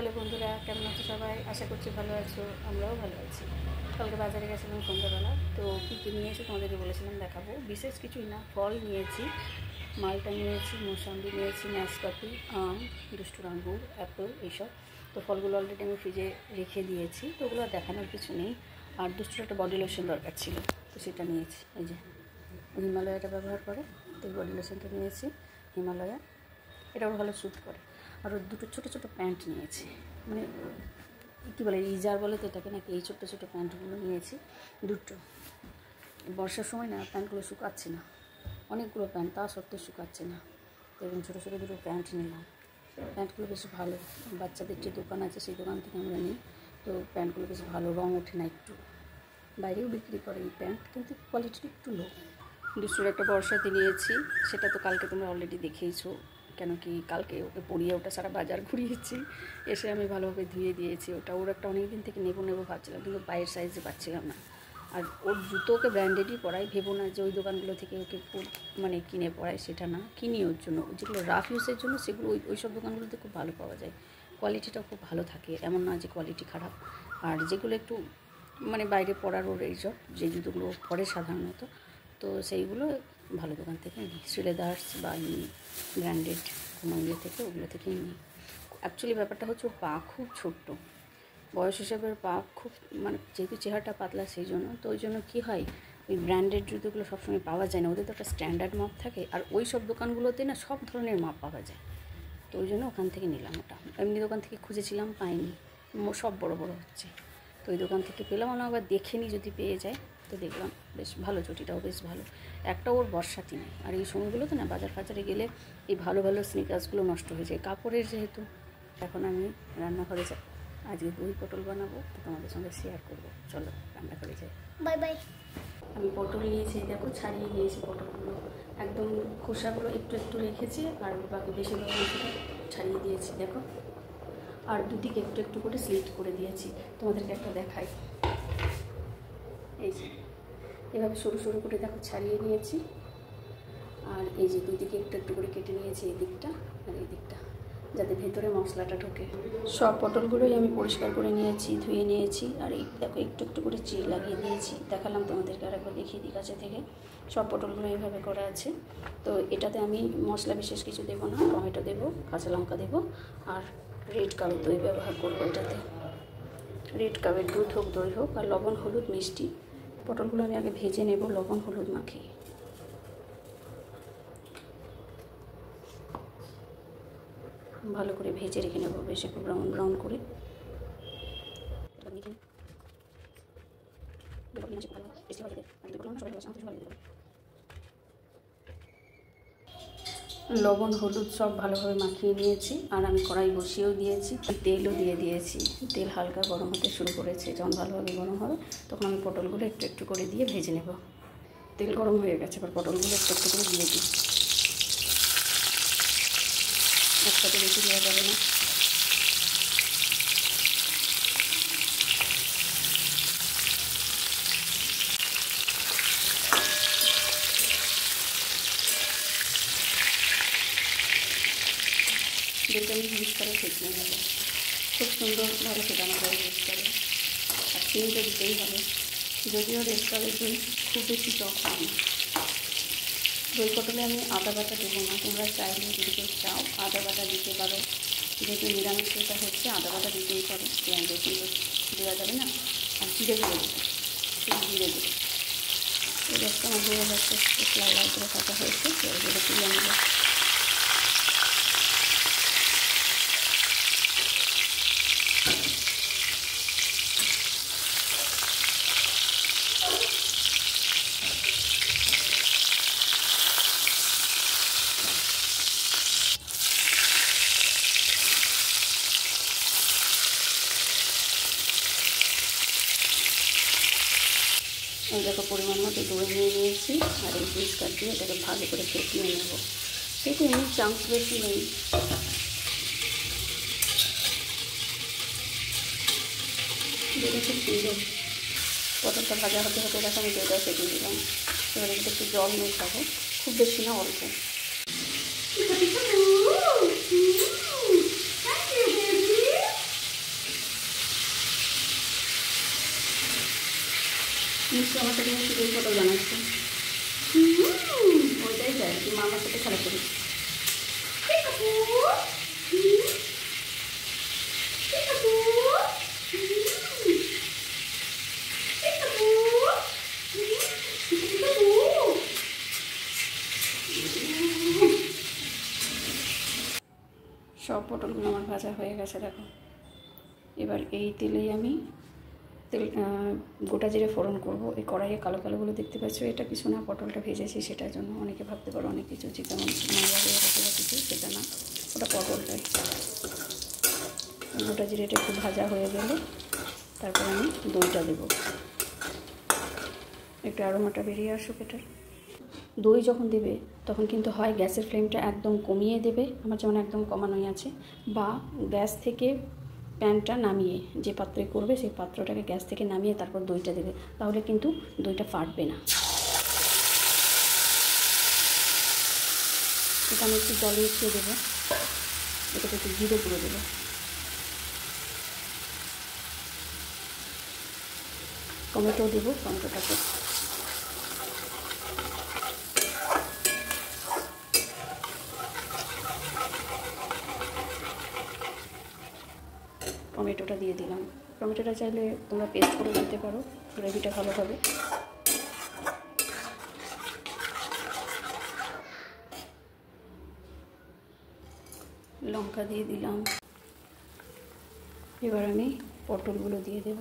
Hello বন্ধুরা, কেমন আছো সবাই? আশা করছি ভালো আছো, আমরাও ভালো আছি। কালকে বাজারে গেছিলাম সন্ধ্যাবেলা, তো কী কী নিয়েছি তোমাদেরকে বলেছিলাম দেখাবো। বিশেষ কিছুই না, ফল নিয়েছি, মালটা নিয়েছি, মৌসম্বি নিয়েছি, নাশপাতি, আম, দুষ্টুর আঙ্গুর, অ্যাপেল, এইসব। তো ফলগুলো অলরেডি আমি ফ্রিজে রেখে দিয়েছি, তো ওগুলো দেখানোর কিছু নেই। আর দুষ্টুর একটা বডি লোশন দরকার ছিল, তো সেটা নিয়েছি। এই যে হিমালয়াটা ব্যবহার করে, তো এই বডি লোশনটা নিয়েছি হিমালয়া, এটাও ভালো স্যুট করে। আর দুটো ছোটো ছোটো প্যান্ট নিয়েছি, মানে কী বলে রিজার বলে তো এটাকে নাকি, এই ছোটো ছোটো প্যান্টগুলো নিয়েছি দুটো। বর্ষার সময় না প্যান্টগুলো শুকাচ্ছে না, অনেকগুলো প্যান্ট, তা সত্ত্বেও শুকাচ্ছে না, তো এরকম ছোটো ছোটো দুটো প্যান্ট নিলাম। প্যান্টগুলো বেশ ভালো, বাচ্চাদের যে দোকান আছে সেই দোকান থেকে আমরা নিই, তো প্যান্টগুলো বেশ ভালো, রঙ ওঠে না একটু। বাইরেও বিক্রি করে এই প্যান্ট, কিন্তু কোয়ালিটিটা একটু লো। দুশোর একটা বর্ষাতে নিয়েছি, সেটা তো কালকে তোমরা অলরেডি দেখেইছো, কেন কি কালকে ওকে পরিয়ে ওটা সারা বাজার ঘুরিয়েছি, এসে আমি ভালোভাবে ধুয়ে দিয়েছি। ওটা ওর একটা অনেক দিন থেকে নেবো ভাবছিলাম, কিন্তু পায়ের সাইজে পাচ্ছিলাম না। আর ওর জুতো ওকে ব্র্যান্ডেডই পরাই, ভেবো না যে ওই দোকানগুলো থেকে ওকে মানে কিনে পরায়, সেটা না, কিনি ওর জন্য। যেগুলো রাফ ইউজের জন্য সেগুলো ওই সব দোকানগুলোতে খুব ভালো পাওয়া যায়, কোয়ালিটিটাও খুব ভালো থাকে, এমন না যে কোয়ালিটি খারাপ। আর যেগুলো একটু মানে বাইরে পরার ওর এইসব যে জুতোগুলো পরে সাধারণত, তো সেইগুলো ভালো দোকান থেকে নিই, শ্রীলেদার্স বা ব্র্যান্ডেড কোনো ইয়ে থেকে, ওগুলো থেকেই নিই। অ্যাকচুয়ালি ব্যাপারটা হচ্ছে ওর পা খুব ছোট্ট, বয়স হিসাবে পা খুব, মানে যেহেতু চেহারাটা পাতলা সেই জন্য, তো ওই জন্য কী হয়, ওই ব্র্যান্ডেড জুতোগুলো সবসময় পাওয়া যায় না, ওদের তো একটা স্ট্যান্ডার্ড মাপ থাকে, আর ওই সব দোকানগুলোতে না সব ধরনের মাপ পাওয়া যায়, তো ওই জন্য ওখান থেকে নিলাম ওটা। এমনি দোকান থেকে খুঁজেছিলাম, পাইনি, সব বড় বড় হচ্ছে, তো ওই দোকান থেকে পেলাম না, আবার দেখে নিই যদি পেয়ে যায়, তো দেখলাম বেশ ভালো, চটিটাও বেশ ভালো, একটা ওর বর্ষাতি নেই। আর এই সময়গুলোতে না বাজার ফাজারে গেলে এই ভালো ভালো স্নিকার্সগুলো নষ্ট হয়ে যায়, কাপড়ের যেহেতু। এখন আমি রান্নাঘরে যাই, আজকে দই পটল বানাবো, তো তোমাদের সঙ্গে শেয়ার করবো, চলো রান্নাঘরে যাই। Bye bye. আমি পটল নিয়েছি, দেখো ছাড়িয়ে নিয়েছি পটলগুলো, একদম খোসাগুলো একটু একটু রেখেছি, আর বাকি বেশিরভাগ ছাড়িয়ে দিয়েছি দেখো। আর দুদিকে একটু একটু করে স্লিট করে দিয়েছি, তোমাদেরকে একটা দেখাই। এই যে এভাবে সরু সরু করে দেখো ছাড়িয়ে নিয়েছি, আর এই যে দুদিকে একটু একটু করে কেটে নিয়েছি, এই দিকটা আর এই দিকটা, যাতে ভেতরে মশলাটা ঢোকে। সব পটলগুলোই আমি পরিষ্কার করে নিয়েছি, ধুয়ে নিয়েছি, আর এই দেখো একটু একটু করে চিড় লাগিয়ে দিয়েছি, দেখালাম তোমাদেরকে, আরেকবার দেখিয়ে দিই কাছে থেকে। সব পটলগুলো এইভাবে করা আছে। তো এটাতে আমি মশলা বিশেষ কিছু দেবো না, টমেটো দেবো, কাঁচা লঙ্কা দেবো, আর রেড কাউয়ের দই ব্যবহার করবো এটাতে। রেড কাউয়ের দুধ হোক, দই হোক, আর লবণ, হলুদ, মিষ্টি। পটলগুলো আমি আগে ভেজে নেব লবণ হলুদ মাখিয়ে, ভালো করে ভেজে রেখে নেব, বেশ একটু ব্রাউন ব্রাউন করে। লবণ হলুদ সব ভালোভাবে মাখিয়ে নিয়েছি, আর আমি কড়াই বসিয়েও দিয়েছি, তেলও দিয়ে দিয়েছি। তেল হালকা গরম হতে শুরু করেছে, যখন ভালোভাবে গরম হবে তখন আমি পটলগুলো একটু একটু করে দিয়ে ভেজে নেব। তেল গরম হয়ে গেছে, এবার পটলগুলো একটু একটু করে দিয়ে দিই, একসাথে বেশি দেওয়া যাবে না। যেটা আমি ইউজ করে সেটিয়ে নেব, খুব সুন্দরভাবে সেটা আমাদের ইউজ করে। আর চিনিটা দিতেই হবে, যদিও রেড কালারের দই খুব বেশি টক হয় না। দই পটলে আমি আদা বাটা দেবো না, তোমরা চাইলে যদি কেউ চাও আদা বাটা দিতে পারো, যেহেতু নিরামিষটা হচ্ছে আদা বাটা দিতেই পারো, রসুন তো দেওয়া যাবে না। আর জিরে গুঁড়ো দেবো, শুধু জিরে গুঁড়ো। এই গ্যাসটা আমার হয়ে যাচ্ছে, একটু লাল লাল করে কাটা হয়েছে, এগুলো তুলে নেবো। এই দেখো পরিমাণ মতো দই নিয়ে নিয়েছি, আর এই পিসকার দিয়ে এটাকে ভালো করে ফেটিয়ে নেব। কিন্তু এমনি চামচ বেশি নেই, দইটা খুব সুন্দর। পটলটা ভাজা হতে হতে দেখো আমি দইটা ফেটিয়ে দিলাম। এবার এটা একটু জল মেশাবো, খুব বেশি না, অল্প। নিশ্চয় আমার সাথে শুধু পটল বানাচ্ছে, ওইটাই চাই কি মা আমার সাথে খেলা করি। সব পটলগুলো আমার ভাজা হয়ে গেছে দেখো। এবার এই তেলেই আমি গোটা জিরে ফোড়ন করব। এই কড়াইয়ে কালো কালোগুলো দেখতে পাচ্ছ, এটা কিছু না, পটলটা ভেজেছি সেটার জন্য। অনেকে ভাবতে পারো অনেক কিছু চিকেন কিছু, সেটা না, ওটা পটলটাই। গোটা জিরেটা একটু ভাজা হয়ে গেলে তারপর আমি দইটা দেবো, একটু অ্যারোমাটা বেরিয়ে আসুক এটার। দই যখন দেবে তখন কিন্তু হয় গ্যাসের ফ্লেমটা একদম কমিয়ে দেবে, আমার যেমন একদম কমানোই আছে, বা গ্যাস থেকে প্যানটা নামিয়ে যে পাত্রে করবে সেই পাত্রটাকে গ্যাস থেকে নামিয়ে তারপর দইটা দেবে, তাহলে কিন্তু দইটা ফাটবে না। এটা আমি একটু জল মিশিয়ে দেবো, এটাতে একটু জিরে গুঁড়ো দেবো, টমেটো দেবো, টমেটোটাকে টমেটোটা দিয়ে দিলাম। টমেটোটা চাইলে তোমরা পেস্ট করে দিতে পারো, গ্রেভিটা ভালো হবে। লঙ্কা দিয়ে দিলাম। এবার আমি পটলগুলো দিয়ে দেব।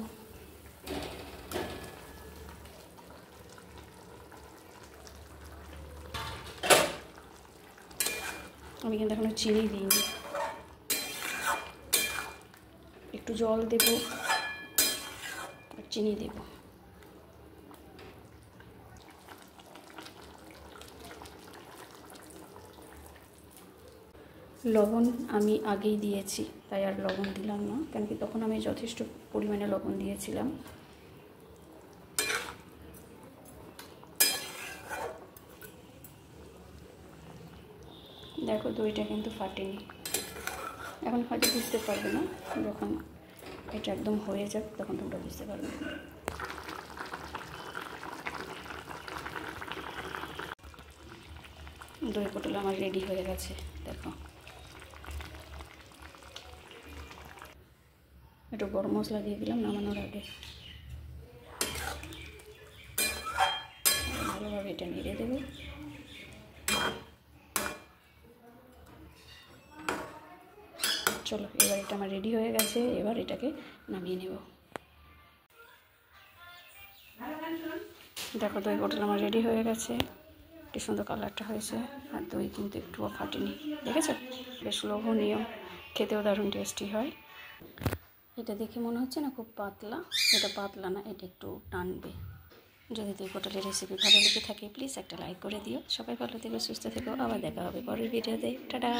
আমি কিন্তু এখনো চিনি দিইনি, একটু জল দেব আর চিনি দেব। লবণ আমি আগেই দিয়েছি, তাই আর লবণ দিলাম না, কেন কি তখন আমি যথেষ্ট পরিমাণে লবণ দিয়েছিলাম। দেখো দইটা কিন্তু ফাটেনি। এখন হয়তো বুঝতে পারবে না, যখন এটা একদম হয়ে যাবে তখন তোমরা বুঝতে পারবে। দই পটল আমার রেডি হয়ে গেছে দেখো। একটু গরম মশলা দিয়ে দিলাম নামানোর আগে, ভালোভাবে এটা নেড়ে দেবে। চলো এবার এটা আমার রেডি হয়ে গেছে, এবার এটাকে নামিয়ে নেব। দেখো দই পটল আমার রেডি হয়ে গেছে, কি সুন্দর কালারটা হয়েছে, আর দই কিন্তু একটুও ফাটেনি, দেখেছো? বেশ লোভনীয়, খেতেও দারুণ টেস্টি হয়। এটা দেখে মনে হচ্ছে না খুব পাতলা, এটা পাতলা না, এটা একটু টানবে। যদি দই পটলের রেসিপি ভালো লেগে থাকে প্লিজ একটা লাইক করে দিও। সবাই ভালো থেকো, সুস্থ থেকো, আবার দেখা হবে পরের ভিডিওতে। টাটা।